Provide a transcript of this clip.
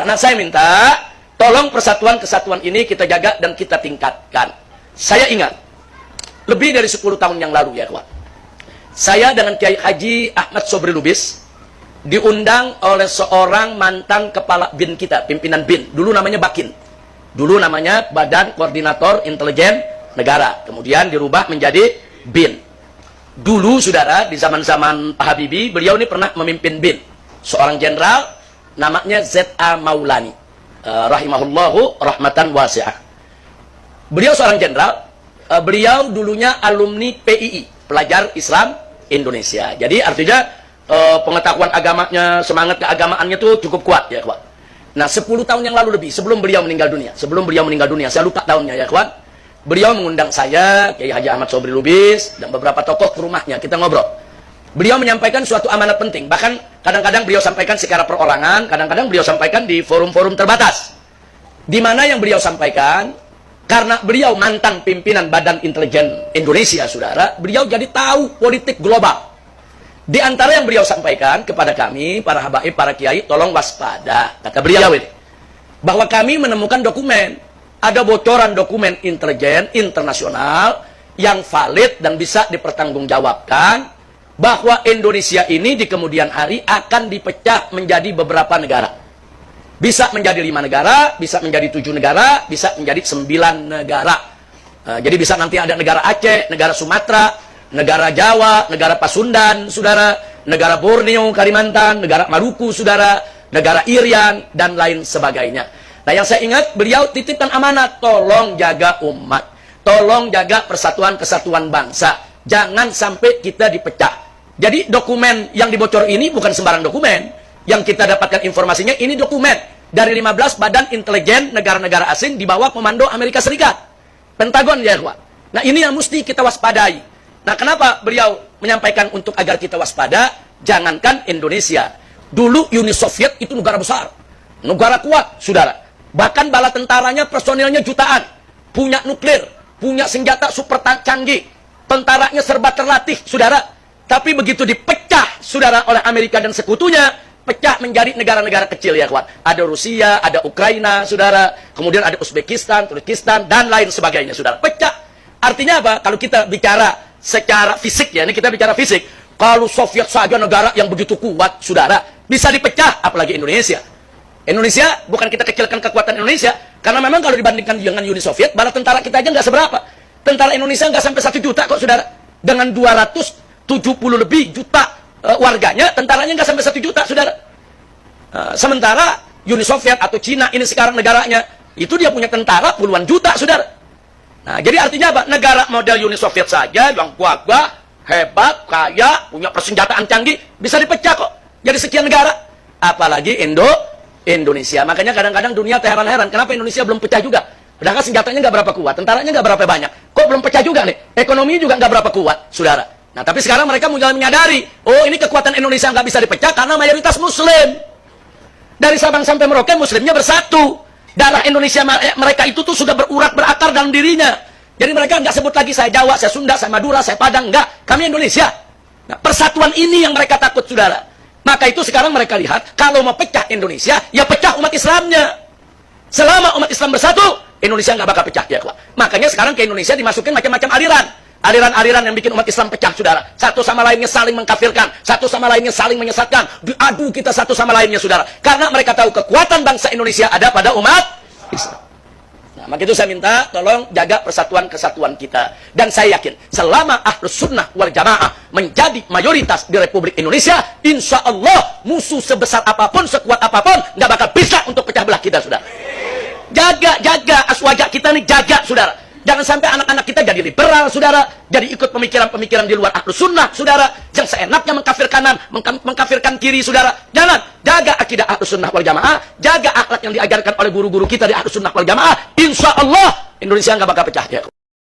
Karena saya minta, tolong persatuan kesatuan ini kita jaga dan kita tingkatkan. Saya ingat, lebih dari 10 tahun yang lalu ya kawan, saya dengan Kiai Haji Ahmad Sobri Lubis diundang oleh seorang mantan kepala BIN kita, pimpinan BIN. Dulu namanya Bakin. Dulu namanya Badan Koordinator Intelijen Negara. Kemudian dirubah menjadi BIN. Dulu saudara, di zaman-zaman Pak Habibie, beliau ini pernah memimpin BIN. Seorang jenderal, namanya Z.A. Maulani. Rahimahullahu rahmatan wasi'ah. Beliau seorang jenderal. Beliau dulunya alumni PII, Pelajar Islam Indonesia. Jadi artinya pengetahuan agamanya, semangat keagamaannya itu cukup kuat ya kawan. Nah 10 tahun yang lalu lebih, sebelum beliau meninggal dunia, saya lupa tahunnya ya kawan, beliau mengundang saya, Kiai Haji Ahmad Sobri Lubis, dan beberapa tokoh ke rumahnya, kita ngobrol. Beliau menyampaikan suatu amanat penting, bahkan kadang-kadang beliau sampaikan secara perorangan, kadang-kadang beliau sampaikan di forum-forum terbatas. Di mana yang beliau sampaikan, karena beliau mantan pimpinan Badan Intelijen Indonesia, saudara, beliau jadi tahu politik global. Di antara yang beliau sampaikan kepada kami, para habaib, para kiai, tolong waspada. Kata beliau ini, bahwa kami menemukan dokumen, ada bocoran dokumen intelijen internasional yang valid dan bisa dipertanggungjawabkan, bahwa Indonesia ini di kemudian hari akan dipecah menjadi beberapa negara. Bisa menjadi 5 negara, bisa menjadi 7 negara, bisa menjadi 9 negara. Jadi bisa nanti ada negara Aceh, negara Sumatera, negara Jawa, negara Pasundan, saudara, negara Borneo, Kalimantan, negara Maluku, saudara, negara Irian, dan lain sebagainya. Nah yang saya ingat, beliau titipkan amanat, tolong jaga umat, tolong jaga persatuan kesatuan bangsa, jangan sampai kita dipecah. Jadi dokumen yang dibocor ini bukan sembarang dokumen. Yang kita dapatkan informasinya, ini dokumen dari 15 badan intelijen negara-negara asing di bawah komando Amerika Serikat. Pentagon ya, kawan. Nah, ini yang mesti kita waspadai. Nah, kenapa beliau menyampaikan untuk agar kita waspada? Jangankan Indonesia. Dulu Uni Soviet itu negara besar. Negara kuat, saudara. Bahkan bala tentaranya, personilnya jutaan. Punya nuklir, punya senjata super canggih. Tentaranya serba terlatih, saudara. Tapi begitu dipecah, saudara, oleh Amerika dan sekutunya, pecah menjadi negara-negara kecil ya kawan. Ada Rusia, ada Ukraina, saudara. Kemudian ada Uzbekistan, Turkistan, dan lain sebagainya, saudara. Pecah. Artinya apa? Kalau kita bicara secara fisik ya, ini kita bicara fisik. Kalau Soviet saja negara yang begitu kuat, saudara, bisa dipecah, apalagi Indonesia. Indonesia, bukan kita kecilkan kekuatan Indonesia, karena memang kalau dibandingkan dengan Uni Soviet, bala tentara kita aja nggak seberapa. Tentara Indonesia nggak sampai 1 juta kok, saudara. Dengan 270 lebih juta warganya, tentaranya nggak sampai 1 juta, saudara. Sementara Uni Soviet atau Cina ini sekarang negaranya, itu dia punya tentara puluhan juta, saudara. Nah, jadi artinya apa? Negara model Uni Soviet saja, yang gagah, hebat, kaya, punya persenjataan canggih, bisa dipecah kok. Jadi sekian negara. Apalagi Indonesia. Makanya kadang-kadang dunia terheran-heran, kenapa Indonesia belum pecah juga? Padahal senjatanya nggak berapa kuat, tentaranya nggak berapa banyak. Kok belum pecah juga nih? Ekonomi juga nggak berapa kuat, saudara. Nah, tapi sekarang mereka mulai menyadari, oh ini kekuatan Indonesia nggak bisa dipecah karena mayoritas Muslim. Dari Sabang sampai Merauke, Muslimnya bersatu. Darah Indonesia mereka itu tuh sudah berurat, berakar dalam dirinya. Jadi mereka nggak sebut lagi saya Jawa, saya Sunda, saya Madura, saya Padang. Nggak, kami Indonesia. Nah, persatuan ini yang mereka takut, saudara. Maka itu sekarang mereka lihat, kalau mau pecah Indonesia, ya pecah umat Islamnya. Selama umat Islam bersatu, Indonesia nggak bakal pecah ya, kawan. Makanya sekarang ke Indonesia dimasukin macam-macam aliran. Aliran-aliran yang bikin umat Islam pecah, saudara. Satu sama lainnya saling mengkafirkan, satu sama lainnya saling menyesatkan. Diadu kita satu sama lainnya, saudara. Karena mereka tahu kekuatan bangsa Indonesia ada pada umat Islam. Nah, maka itu saya minta tolong jaga persatuan kesatuan kita. Dan saya yakin selama Ahlus Sunnah wal Jamaah menjadi mayoritas di Republik Indonesia, insya Allah musuh sebesar apapun, sekuat apapun, nggak bakal bisa untuk pecah belah kita, saudara. Jaga aswaja kita nih, jaga, saudara. Jangan sampai anak-anak kita jadi liberal, saudara. Jadi ikut pemikiran-pemikiran di luar Ahlus Sunnah, saudara. Yang seenaknya mengkafir kanan, mengkafirkan kiri, saudara. Jangan. Jaga akidah Ahlus Sunnah wal Jamaah. Jaga akhlak yang diajarkan oleh guru-guru kita di Ahlus Sunnah wal Jamaah. Insya Allah Indonesia nggak bakal pecah ya.